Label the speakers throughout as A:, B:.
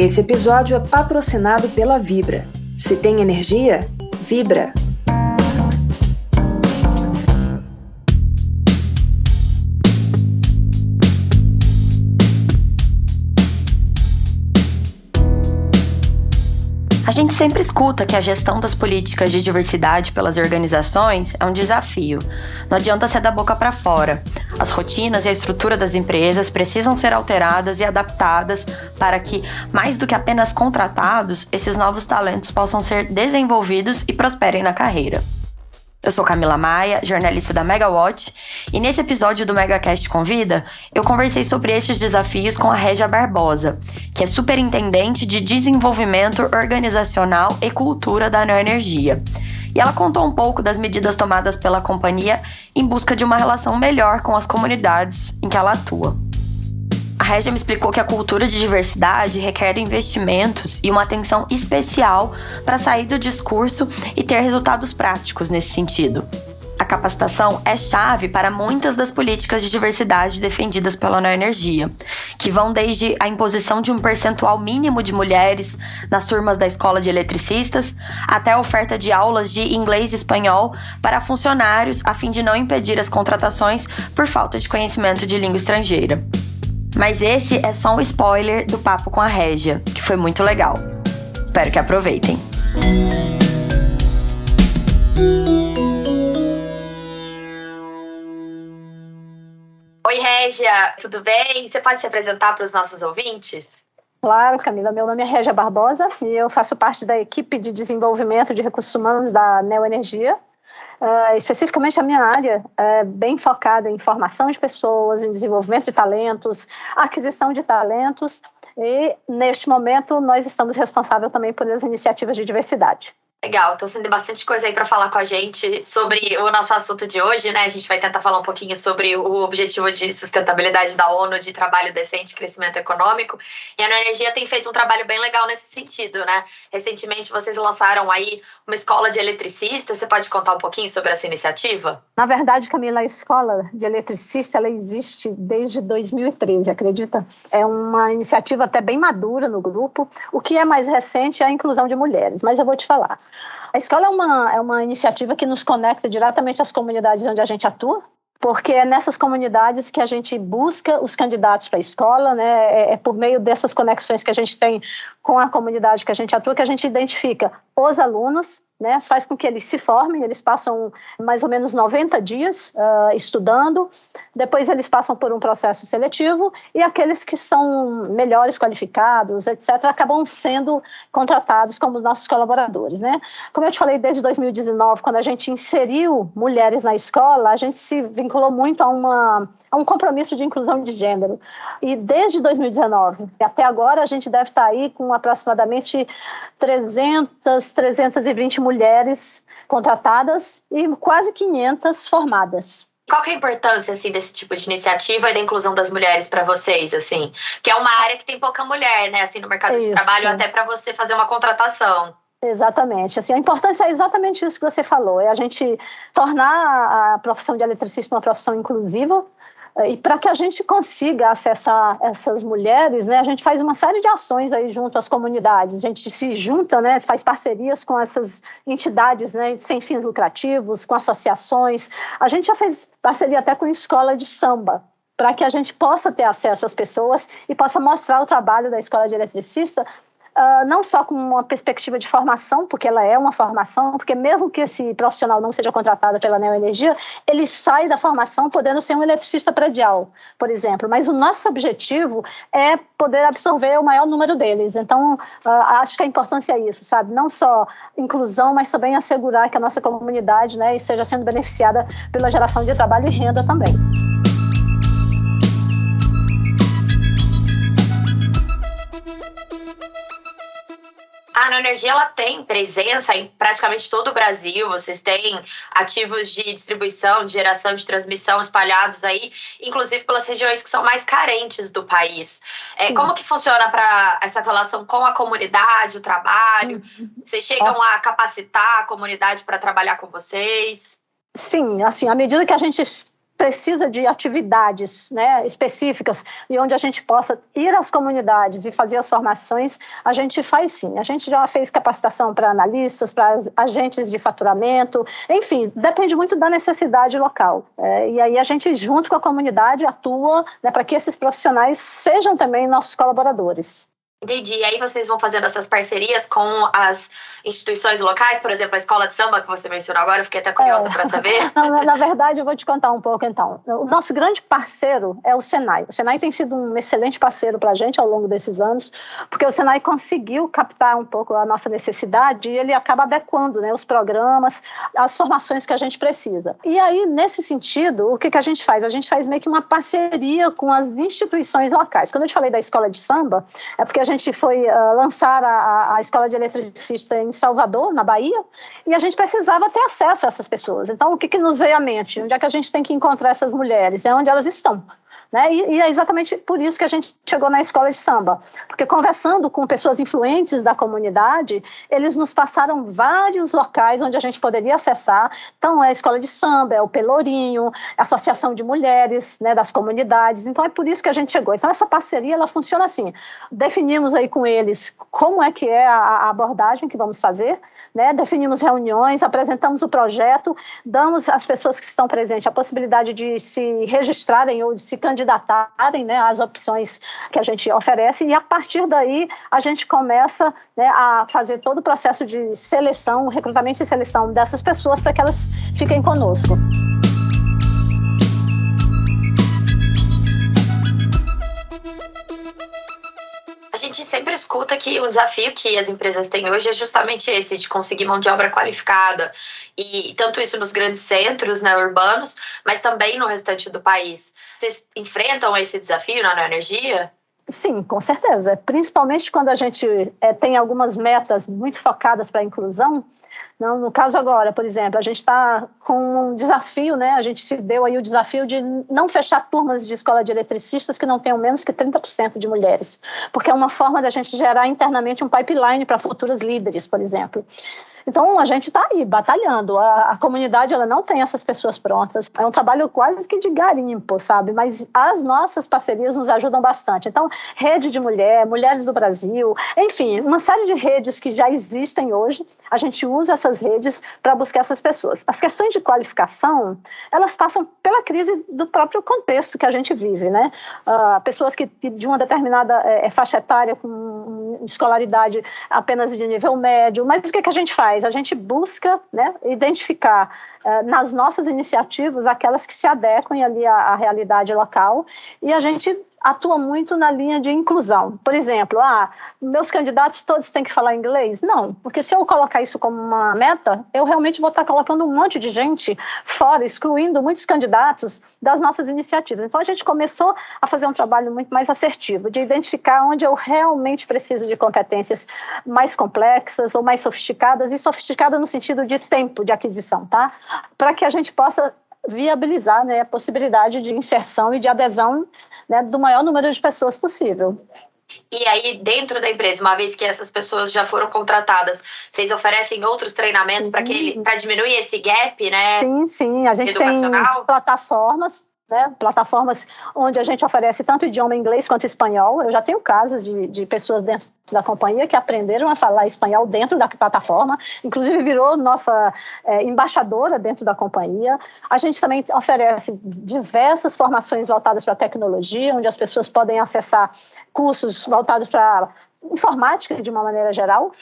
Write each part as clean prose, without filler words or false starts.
A: Esse episódio é patrocinado pela Vibra. Se tem energia, vibra!
B: A gente sempre escuta que a gestão das políticas de diversidade pelas organizações é um desafio. Não adianta ser da boca para fora. As rotinas e a estrutura das empresas precisam ser alteradas e adaptadas para que, mais do que apenas contratados, esses novos talentos possam ser desenvolvidos e prosperem na carreira. Eu sou Camila Maia, jornalista da Megawatt, e nesse episódio do MegaCast Convida, eu conversei sobre estes desafios com a Régia Barbosa, que é superintendente de desenvolvimento organizacional e cultura da Neoenergia. E ela contou um pouco das medidas tomadas pela companhia em busca de uma relação melhor com as comunidades em que ela atua. A Régia me explicou que a cultura de diversidade requer investimentos e uma atenção especial para sair do discurso e ter resultados práticos nesse sentido. A capacitação é chave para muitas das políticas de diversidade defendidas pela Neoenergia, que vão desde a imposição de um percentual mínimo de mulheres nas turmas da escola de eletricistas, até a oferta de aulas de inglês e espanhol para funcionários, a fim de não impedir as contratações por falta de conhecimento de língua estrangeira. Mas esse é só um spoiler do papo com a Régia, que foi muito legal. Espero que aproveitem. Oi, Régia, tudo bem? Você pode se apresentar para os nossos ouvintes?
C: Claro, Camila. Meu nome é Régia Barbosa e eu faço parte da equipe de desenvolvimento de recursos humanos da Neoenergia. Especificamente a minha área é bem focada em formação de pessoas, em desenvolvimento de talentos, aquisição de talentos e, neste momento, nós estamos responsáveis também por as iniciativas de diversidade.
B: Legal, então você tem bastante coisa aí para falar com a gente sobre o nosso assunto de hoje, né? A gente vai tentar falar um pouquinho sobre o objetivo de sustentabilidade da ONU de trabalho decente e crescimento econômico. E a Neoenergia tem feito um trabalho bem legal nesse sentido, né? Recentemente vocês lançaram aí uma escola de eletricistas. Você pode contar um pouquinho sobre essa iniciativa?
C: Na verdade, Camila, a escola de eletricista ela existe desde 2013, acredita? É uma iniciativa até bem madura no grupo. O que é mais recente é a inclusão de mulheres, mas eu vou te falar. A escola é uma iniciativa que nos conecta diretamente às comunidades onde a gente atua, porque é nessas comunidades que a gente busca os candidatos para a escola, né? É por meio dessas conexões que a gente tem com a comunidade que a gente atua que a gente identifica os alunos, né? Faz com que eles se formem, eles passam mais ou menos 90 dias estudando, depois eles passam por um processo seletivo e aqueles que são melhores qualificados, etc., acabam sendo contratados como nossos colaboradores, né? Como eu te falei, desde 2019, quando a gente inseriu mulheres na escola, a gente se vinculou muito a um compromisso de inclusão de gênero. E desde 2019 até agora, a gente deve estar aí com aproximadamente 320 mulheres contratadas e quase 500 formadas.
B: Qual que é a importância assim, desse tipo de iniciativa e da inclusão das mulheres para vocês, assim? Que é uma área que tem pouca mulher, né, assim, no mercado de trabalho, até para você fazer uma contratação.
C: Exatamente. Assim, a importância é exatamente isso que você falou, é a gente tornar a profissão de eletricista uma profissão inclusiva. E para que a gente consiga acessar essas mulheres, né, a gente faz uma série de ações aí junto às comunidades. A gente se junta, né, faz parcerias com essas entidades, né, sem fins lucrativos, com associações. A gente já fez parceria até com escola de samba, para que a gente possa ter acesso às pessoas e possa mostrar o trabalho da escola de eletricista, não só com uma perspectiva de formação, porque ela é uma formação, porque mesmo que esse profissional não seja contratado pela Neoenergia, ele sai da formação podendo ser um eletricista predial, por exemplo. Mas o nosso objetivo é poder absorver o maior número deles. Então, acho que a importância é isso, sabe? Não só inclusão, mas também assegurar que a nossa comunidade, né, esteja sendo beneficiada pela geração de trabalho e renda também.
B: A Neoenergia ela tem presença em praticamente todo o Brasil. Vocês têm ativos de distribuição, de geração, de transmissão espalhados aí, inclusive pelas regiões que são mais carentes do país. Como que funciona para essa relação com a comunidade, o trabalho? Vocês chegam a capacitar a comunidade para trabalhar com vocês?
C: Sim, assim, à medida que a gente precisa de atividades, né, específicas e onde a gente possa ir às comunidades e fazer as formações, a gente faz sim. A gente já fez capacitação para analistas, para agentes de faturamento, enfim, depende muito da necessidade local. E aí a gente, junto com a comunidade, atua, né, para que esses profissionais sejam também nossos colaboradores.
B: Entendi. E aí vocês vão fazendo essas parcerias com as instituições locais, por exemplo, a escola de samba que você mencionou agora, eu fiquei até curiosa para saber.
C: Na verdade, eu vou te contar um pouco então. O nosso grande parceiro é o Senai. O Senai tem sido um excelente parceiro para a gente ao longo desses anos, porque o Senai conseguiu captar um pouco a nossa necessidade e ele acaba adequando, né, os programas, as formações que a gente precisa. E aí, nesse sentido, o que a gente faz? A gente faz meio que uma parceria com as instituições locais. Quando eu te falei da escola de samba, é porque a gente foi lançar a escola de eletricista em Salvador, na Bahia, e a gente precisava ter acesso a essas pessoas. Então, o que nos veio à mente? Onde é que a gente tem que encontrar essas mulheres? É onde elas estão. Né? E é exatamente por isso que a gente chegou na escola de samba, porque conversando com pessoas influentes da comunidade, eles nos passaram vários locais onde a gente poderia acessar. Então é a escola de samba, é o Pelourinho, a associação de mulheres, né, das comunidades. Então é por isso que a gente chegou. Então essa parceria, ela funciona assim, definimos aí com eles como é que é a abordagem que vamos fazer, né? Definimos reuniões, apresentamos o projeto, damos às pessoas que estão presentes a possibilidade de se registrarem ou de se candidatarem, né, às opções que a gente oferece, e a partir daí a gente começa, né, a fazer todo o processo de seleção, recrutamento e seleção dessas pessoas para que elas fiquem conosco.
B: A gente sempre escuta que o desafio que as empresas têm hoje é justamente esse, de conseguir mão de obra qualificada, e tanto isso nos grandes centros, né, urbanos, mas também no restante do país. Vocês enfrentam esse desafio na Neoenergia?
C: Sim, com certeza. Principalmente quando a gente tem algumas metas muito focadas para a inclusão. Não, no caso agora, por exemplo, a gente está com um desafio, né? A gente se deu aí o desafio de não fechar turmas de escola de eletricistas que não tenham menos que 30% de mulheres, porque é uma forma da gente gerar internamente um pipeline para futuras líderes, por exemplo. Então, a gente está aí, batalhando. A comunidade, ela não tem essas pessoas prontas. É um trabalho quase que de garimpo, sabe? Mas as nossas parcerias nos ajudam bastante. Então, rede de mulher, mulheres do Brasil, enfim, uma série de redes que já existem hoje, a gente usa essas redes para buscar essas pessoas. As questões de qualificação, elas passam pela crise do próprio contexto que a gente vive, né? Pessoas que de uma determinada faixa etária, com escolaridade apenas de nível médio, mas o que a gente faz? A gente busca, né, identificar nas nossas iniciativas aquelas que se adequem ali à realidade local, e a gente atua muito na linha de inclusão. Por exemplo, meus candidatos todos têm que falar inglês? Não, porque se eu colocar isso como uma meta, eu realmente vou estar colocando um monte de gente fora, excluindo muitos candidatos das nossas iniciativas. Então a gente começou a fazer um trabalho muito mais assertivo, de identificar onde eu realmente preciso de competências mais complexas ou mais sofisticadas, e sofisticada no sentido de tempo de aquisição, tá? Para que a gente possa viabilizar, né, a possibilidade de inserção e de adesão, né, do maior número de pessoas possível.
B: E aí, dentro da empresa, uma vez que essas pessoas já foram contratadas, vocês oferecem outros treinamentos para diminuir esse gap, né?
C: Sim, a gente tem plataformas, né, plataformas onde a gente oferece tanto idioma inglês quanto espanhol. Eu já tenho casos de pessoas dentro da companhia que aprenderam a falar espanhol dentro da plataforma, inclusive virou nossa embaixadora dentro da companhia. A gente também oferece diversas formações voltadas para a tecnologia, onde as pessoas podem acessar cursos voltados para informática de uma maneira geral.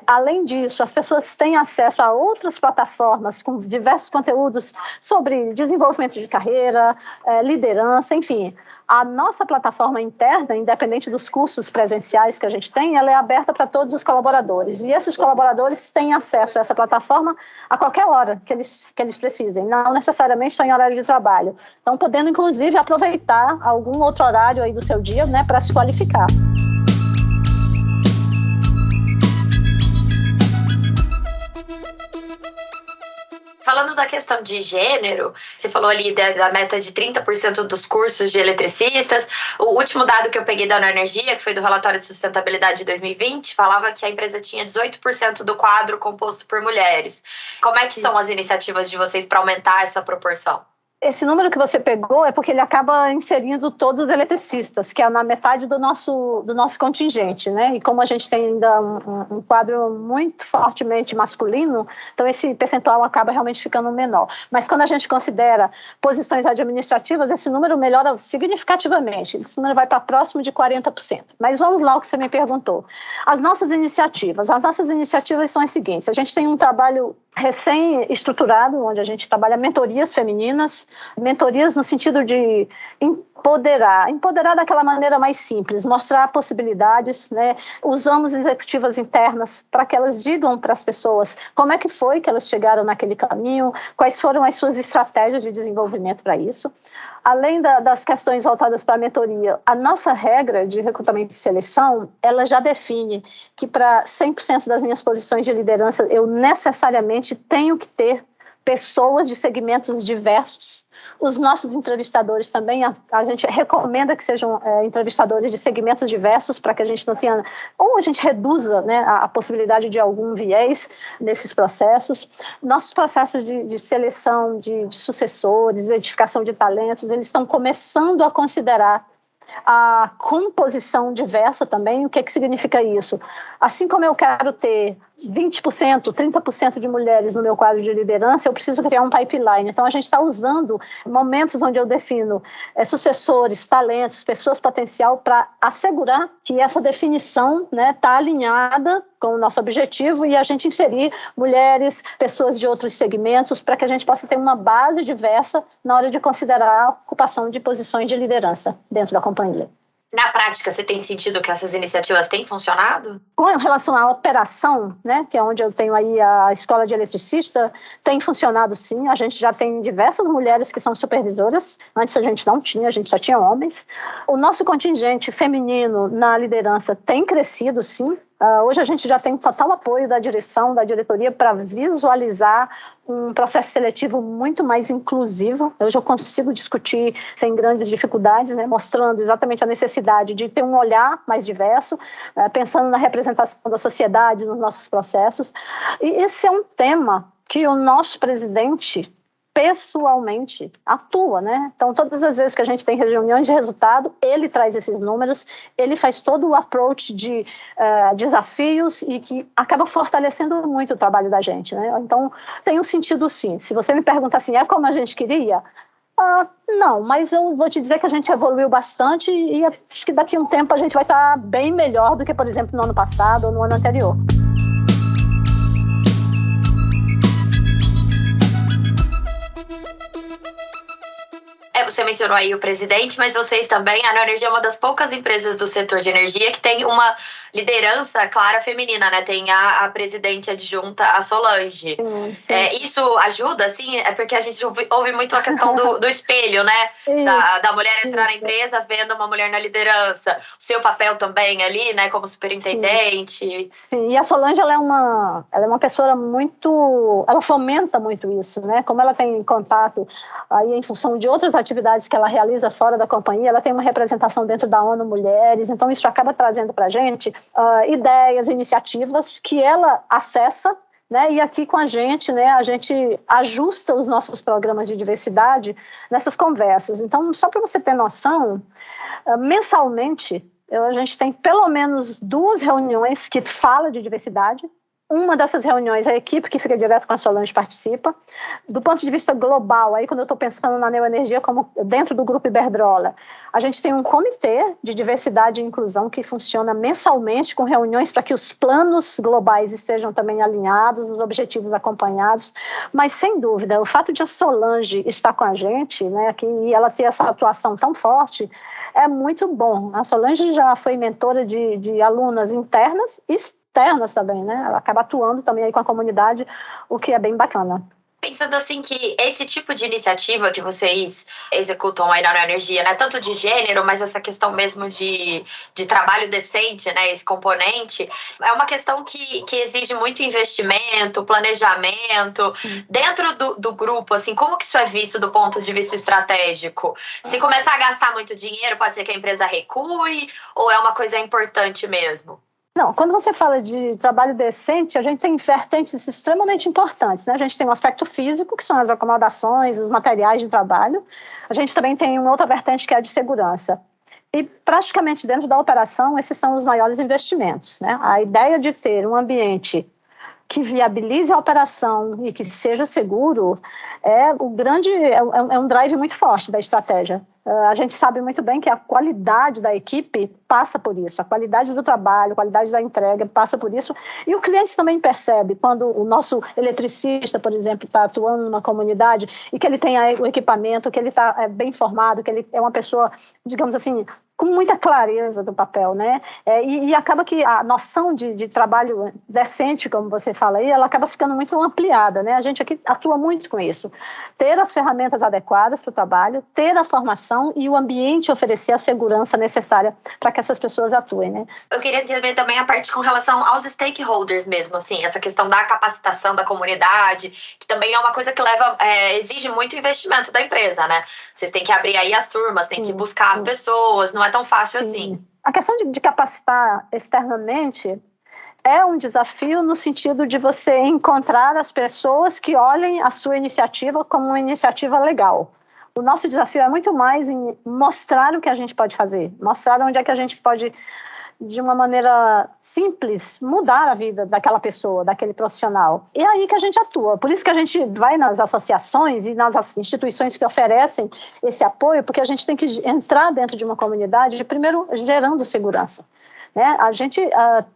C: Além disso, as pessoas têm acesso a outras plataformas com diversos conteúdos sobre desenvolvimento de carreira, liderança, enfim. A nossa plataforma interna, independente dos cursos presenciais que a gente tem, ela é aberta para todos os colaboradores. E esses colaboradores têm acesso a essa plataforma a qualquer hora que eles precisem, não necessariamente só em horário de trabalho. Então, podendo, inclusive, aproveitar algum outro horário aí do seu dia, né, para se qualificar.
B: Falando da questão de gênero, você falou ali da meta de 30% dos cursos de eletricistas. O último dado que eu peguei da Neoenergia, que foi do relatório de sustentabilidade de 2020, falava que a empresa tinha 18% do quadro composto por mulheres. Como é que são as iniciativas de vocês para aumentar essa proporção?
C: Esse número que você pegou é porque ele acaba inserindo todos os eletricistas, que é na metade do nosso contingente, né? E como a gente tem ainda um quadro muito fortemente masculino, então esse percentual acaba realmente ficando menor. Mas quando a gente considera posições administrativas, esse número melhora significativamente. Esse número vai para próximo de 40%. Mas vamos lá ao que você me perguntou. As nossas iniciativas são as seguintes. A gente tem um trabalho recém-estruturado, onde a gente trabalha mentorias femininas, mentorias no sentido de empoderar daquela maneira mais simples, mostrar possibilidades, né? Usamos executivas internas para que elas digam para as pessoas como é que foi que elas chegaram naquele caminho, quais foram as suas estratégias de desenvolvimento para isso. Além das questões voltadas para a mentoria, a nossa regra de recrutamento e seleção, ela já define que para 100% das minhas posições de liderança, eu necessariamente tenho que ter pessoas de segmentos diversos. Os nossos entrevistadores também, a gente recomenda que sejam entrevistadores de segmentos diversos para que a gente não tenha, ou a gente reduza, né, a possibilidade de algum viés nesses processos. Nossos processos de seleção de sucessores, edificação de talentos, eles estão começando a considerar a composição diversa também. O que significa isso? Assim como eu quero ter 20%, 30% de mulheres no meu quadro de liderança, eu preciso criar um pipeline. Então, a gente está usando momentos onde eu defino sucessores, talentos, pessoas potencial para assegurar que essa definição está alinhada com o nosso objetivo e a gente inserir mulheres, pessoas de outros segmentos, para que a gente possa ter uma base diversa na hora de considerar a ocupação de posições de liderança dentro da companhia.
B: Na prática, você tem sentido que essas iniciativas têm funcionado?
C: Com relação à operação, né, que é onde eu tenho aí a escola de eletricista, tem funcionado sim. A gente já tem diversas mulheres que são supervisoras. Antes a gente não tinha, a gente só tinha homens. O nosso contingente feminino na liderança tem crescido sim. Hoje a gente já tem total apoio da direção, da diretoria, para visualizar um processo seletivo muito mais inclusivo. Hoje eu consigo discutir sem grandes dificuldades, né, mostrando exatamente a necessidade de ter um olhar mais diverso, pensando na representação da sociedade nos nossos processos. E esse é um tema que o nosso presidente pessoalmente atua, né? Então, todas as vezes que a gente tem reuniões de resultado, ele traz esses números, ele faz todo o approach de desafios e que acaba fortalecendo muito o trabalho da gente, né? Então, tem um sentido sim. Se você me pergunta assim, é como a gente queria? Não, mas eu vou te dizer que a gente evoluiu bastante e acho que daqui a um tempo a gente vai estar bem melhor do que, por exemplo, no ano passado ou no ano anterior.
B: Você mencionou aí o presidente, mas vocês também, a Neoenergia é uma das poucas empresas do setor de energia que tem uma liderança clara feminina, né? Tem a presidente adjunta, a Solange.
C: Sim.
B: Isso ajuda, assim? É porque a gente ouve muito a questão do espelho, né? Da mulher entrar na empresa vendo uma mulher na liderança. O seu papel também ali, né? Como superintendente.
C: Sim. E a Solange, ela é uma pessoa muito... Ela fomenta muito isso, né? Como ela tem contato aí em função de outras atividades que ela realiza fora da companhia, ela tem uma representação dentro da ONU Mulheres, então isso acaba trazendo para a gente ideias, iniciativas que ela acessa, né? E aqui com a gente, né, a gente ajusta os nossos programas de diversidade nessas conversas. Então, só para você ter noção, mensalmente, a gente tem pelo menos 2 reuniões que fala de diversidade. Uma dessas reuniões, a equipe que fica direto com a Solange participa. Do ponto de vista global, aí quando eu estou pensando na Neoenergia como dentro do Grupo Iberdrola, a gente tem um comitê de diversidade e inclusão que funciona mensalmente com reuniões para que os planos globais estejam também alinhados, os objetivos acompanhados. Mas, sem dúvida, o fato de a Solange estar com a gente, né, e ela ter essa atuação tão forte, é muito bom. A Solange já foi mentora de alunas internas e externas também, né? Ela acaba atuando também aí com a comunidade, o que é bem bacana.
B: Pensando assim que esse tipo de iniciativa que vocês executam aí na Neoenergia, né, tanto de gênero, mas essa questão mesmo de trabalho decente, né, esse componente, é uma questão que exige muito investimento, planejamento. Dentro do grupo, assim, como que isso é visto do ponto de vista estratégico? Se começar a gastar muito dinheiro, pode ser que a empresa recue ou é uma coisa importante mesmo?
C: Não, quando você fala de trabalho decente, a gente tem vertentes extremamente importantes, né? A gente tem um aspecto físico, que são as acomodações, os materiais de trabalho. A gente também tem uma outra vertente que é a de segurança. E praticamente dentro da operação, esses são os maiores investimentos, né? A ideia de ter um ambiente que viabilize a operação e que seja seguro é um drive muito forte da estratégia. A gente sabe muito bem que a qualidade da equipe passa por isso, a qualidade do trabalho, a qualidade da entrega passa por isso, e o cliente também percebe quando o nosso eletricista, por exemplo, está atuando numa comunidade e que ele tem o equipamento, que ele está bem formado, que ele é uma pessoa, digamos assim, com muita clareza do papel, né? E acaba que a noção de trabalho decente, como você fala aí, ela acaba ficando muito ampliada, né? A gente aqui atua muito com isso. Ter as ferramentas adequadas para o trabalho, ter a formação e o ambiente oferecer a segurança necessária para que essas pessoas atuem, né?
B: Eu queria entender também a parte com relação aos stakeholders mesmo, assim, essa questão da capacitação da comunidade, que também é uma coisa que exige muito investimento da empresa, né? Vocês têm que abrir aí as turmas, têm que buscar as pessoas, não é tão fácil assim.
C: A questão de capacitar externamente é um desafio no sentido de você encontrar as pessoas que olhem a sua iniciativa como uma iniciativa legal. O nosso desafio é muito mais em mostrar o que a gente pode fazer, mostrar onde é que a gente pode, de uma maneira simples, mudar a vida daquela pessoa, daquele profissional. E é aí que a gente atua. Por isso que a gente vai nas associações e nas instituições que oferecem esse apoio, porque a gente tem que entrar dentro de uma comunidade, primeiro, gerando segurança. Né? A gente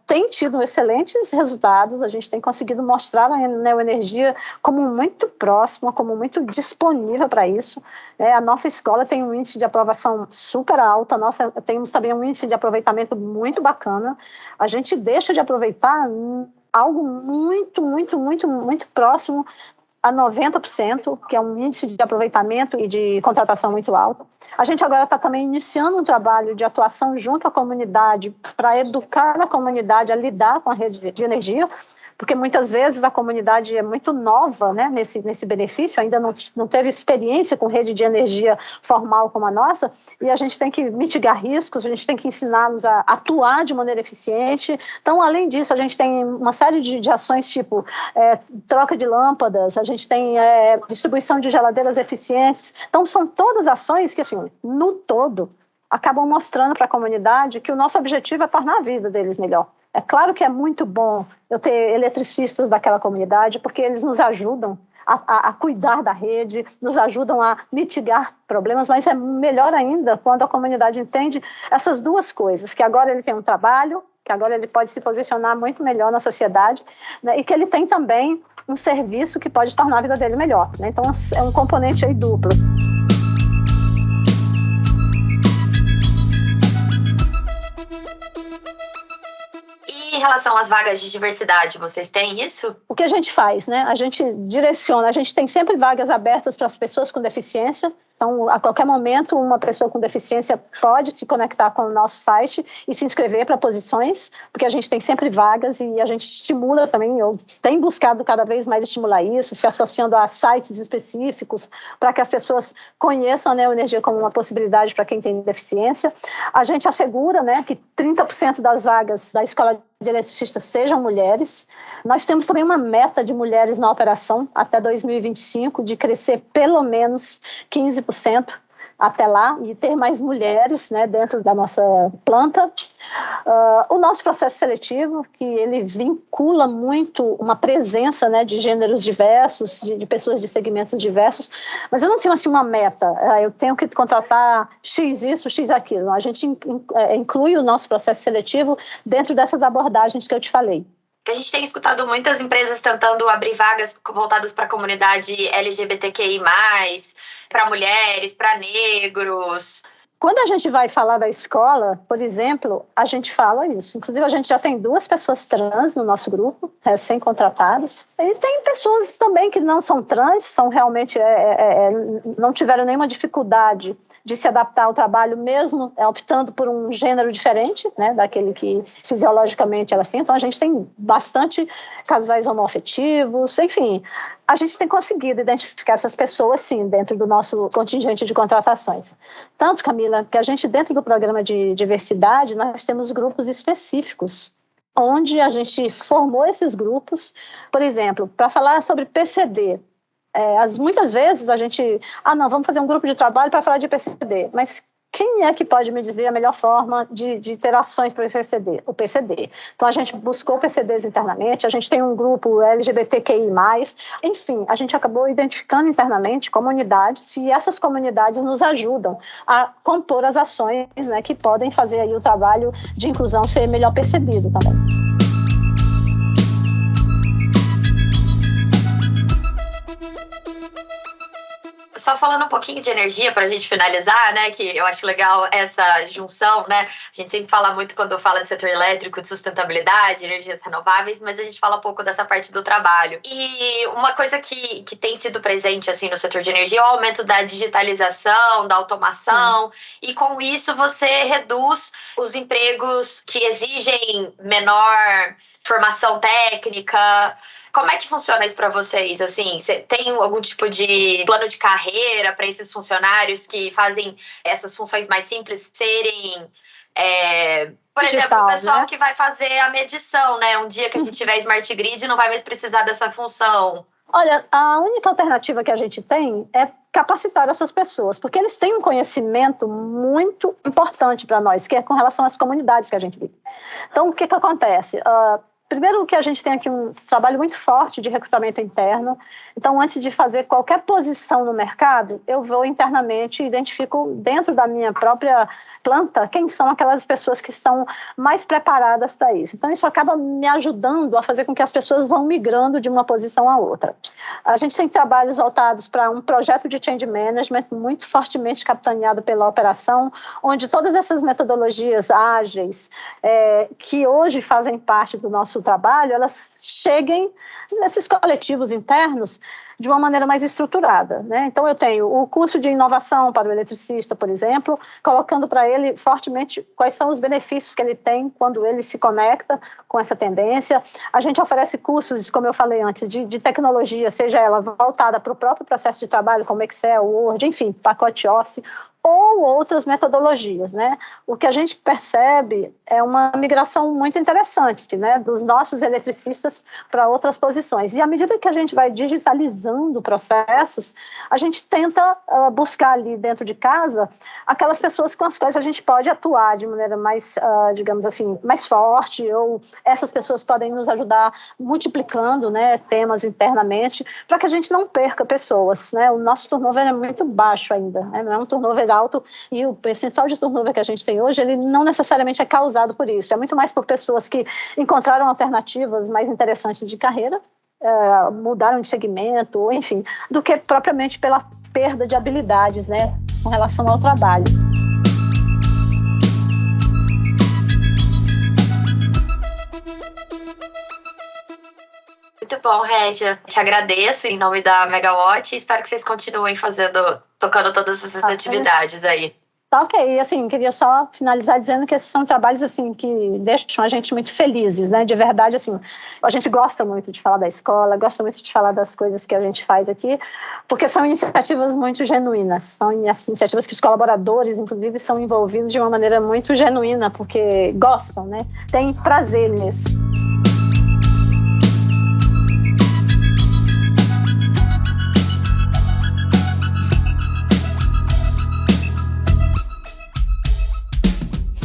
C: tem tido excelentes resultados, a gente tem conseguido mostrar a Neoenergia como muito próxima, como muito disponível para isso. A nossa escola tem um índice de aprovação super alto, temos também um índice de aproveitamento muito bacana. A gente deixa de aproveitar algo muito, muito, muito, muito próximo a 90%, que é um índice de aproveitamento e de contratação muito alto. A gente agora está também iniciando um trabalho de atuação junto à comunidade para educar a comunidade a lidar com a rede de energia, porque muitas vezes a comunidade é muito nova, né, nesse benefício, ainda não teve experiência com rede de energia formal como a nossa, e a gente tem que mitigar riscos, a gente tem que ensiná-los a atuar de maneira eficiente. Então, além disso, a gente tem uma série de ações tipo troca de lâmpadas, a gente tem distribuição de geladeiras eficientes. Então, são todas ações que, assim, no todo, acabam mostrando para a comunidade que o nosso objetivo é tornar a vida deles melhor. É claro que é muito bom eu ter eletricistas daquela comunidade, porque eles nos ajudam a cuidar da rede, nos ajudam a mitigar problemas, mas é melhor ainda quando a comunidade entende essas duas coisas, que agora ele tem um trabalho, que agora ele pode se posicionar muito melhor na sociedade, né, e que ele tem também um serviço que pode tornar a vida dele melhor. Né? Então é um componente aí duplo.
B: Em relação às vagas de diversidade, vocês têm isso?
C: O que a gente faz, né? A gente direciona, a gente tem sempre vagas abertas para as pessoas com deficiência. Então, a qualquer momento, uma pessoa com deficiência pode se conectar com o nosso site e se inscrever para posições, porque a gente tem sempre vagas e a gente estimula também, eu tenho buscado cada vez mais estimular isso, se associando a sites específicos para que as pessoas conheçam a Neoenergia como uma possibilidade para quem tem deficiência. A gente assegura, né, que 30% das vagas da escola de eletricistas sejam mulheres. Nós temos também uma meta de mulheres na operação até 2025 de crescer pelo menos 15% até lá e ter mais mulheres, né, dentro da nossa planta. O nosso processo seletivo, que ele vincula muito uma presença, né, de gêneros diversos, de pessoas de segmentos diversos, mas eu não tenho assim uma meta, eu tenho que contratar X isso, X aquilo. A gente inclui o nosso processo seletivo dentro dessas abordagens que eu te falei.
B: A gente tem escutado muitas empresas tentando abrir vagas voltadas para a comunidade LGBTQI+, para mulheres, para negros.
C: Quando a gente vai falar da escola, por exemplo, a gente fala isso. Inclusive, a gente já tem 2 pessoas trans no nosso grupo, recém-contratadas. E tem pessoas também que não são trans, são realmente não tiveram nenhuma dificuldade de se adaptar ao trabalho, mesmo optando por um gênero diferente, né, daquele que fisiologicamente elas têm. Então, a gente tem bastante casais homoafetivos, enfim. A gente tem conseguido identificar essas pessoas, sim, dentro do nosso contingente de contratações. Tanto, Camila, que a gente, dentro do programa de diversidade, nós temos grupos específicos onde a gente formou esses grupos, por exemplo, para falar sobre PCD. Muitas vezes a gente, não, vamos fazer um grupo de trabalho para falar de PCD, mas quem é que pode me dizer a melhor forma de ter ações para o PCD? Então, a gente buscou PCDs internamente, a gente tem um grupo LGBTQI+, enfim, a gente acabou identificando internamente comunidades e essas comunidades nos ajudam a compor as ações, né, que podem fazer aí o trabalho de inclusão ser melhor percebido também.
B: Só falando um pouquinho de energia para a gente finalizar, né, que eu acho legal essa junção, né, a gente sempre fala muito quando fala de setor elétrico, de sustentabilidade, energias renováveis, mas a gente fala um pouco dessa parte do trabalho. E uma coisa que tem sido presente, assim, no setor de energia é o aumento da digitalização, da automação, e com isso você reduz os empregos que exigem menor formação técnica. Como é que funciona isso para vocês? Assim, você tem algum tipo de plano de carreira para esses funcionários que fazem essas funções mais simples serem, por exemplo, o pessoal, né, que vai fazer a medição, né? Um dia que a gente tiver Smart Grid, não vai mais precisar dessa função.
C: Olha, a única alternativa que a gente tem é capacitar essas pessoas, porque eles têm um conhecimento muito importante para nós, que é com relação às comunidades que a gente vive. Então, o que acontece? Primeiro que a gente tem aqui um trabalho muito forte de recrutamento interno. Então, antes de fazer qualquer posição no mercado, eu vou internamente e identifico dentro da minha própria planta quem são aquelas pessoas que estão mais preparadas para isso. Então, isso acaba me ajudando a fazer com que as pessoas vão migrando de uma posição a outra. A gente tem trabalhos voltados para um projeto de change management muito fortemente capitaneado pela operação, onde todas essas metodologias ágeis que hoje fazem parte do nosso trabalho, elas cheguem nesses coletivos internos de uma maneira mais estruturada, né? Então, eu tenho o curso de inovação para o eletricista, por exemplo, colocando para ele fortemente quais são os benefícios que ele tem quando ele se conecta com essa tendência. A gente oferece cursos, como eu falei antes, de tecnologia, seja ela voltada para o próprio processo de trabalho, como Excel, Word, enfim, pacote Office, ou outras metodologias, né? O que a gente percebe é uma migração muito interessante, né, dos nossos eletricistas para outras posições. E à medida que a gente vai digitalizando processos, a gente tenta buscar ali dentro de casa aquelas pessoas com as quais a gente pode atuar de maneira mais, digamos assim, mais forte, ou essas pessoas podem nos ajudar multiplicando, né, temas internamente, para que a gente não perca pessoas, né? O nosso turnover é muito baixo ainda, né? Não é um turnover alto, e o percentual de turnover que a gente tem hoje, ele não necessariamente é causado por isso, é muito mais por pessoas que encontraram alternativas mais interessantes de carreira, mudaram de segmento, ou enfim, do que propriamente pela perda de habilidades, né, com relação ao trabalho.
B: Muito bom, Régia. Te agradeço em nome da Megawatt e espero que vocês continuem tocando todas essas atividades aí.
C: Tá, ok. Assim, queria só finalizar dizendo que esses são trabalhos, assim, que deixam a gente muito felizes, né? De verdade, assim, a gente gosta muito de falar da escola, gosta muito de falar das coisas que a gente faz aqui, porque são iniciativas muito genuínas, são iniciativas que os colaboradores, inclusive, são envolvidos de uma maneira muito genuína, porque gostam, né? Têm prazer nisso.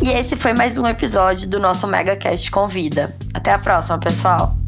B: E esse foi mais um episódio do nosso MegaCast Convida. Até a próxima, pessoal!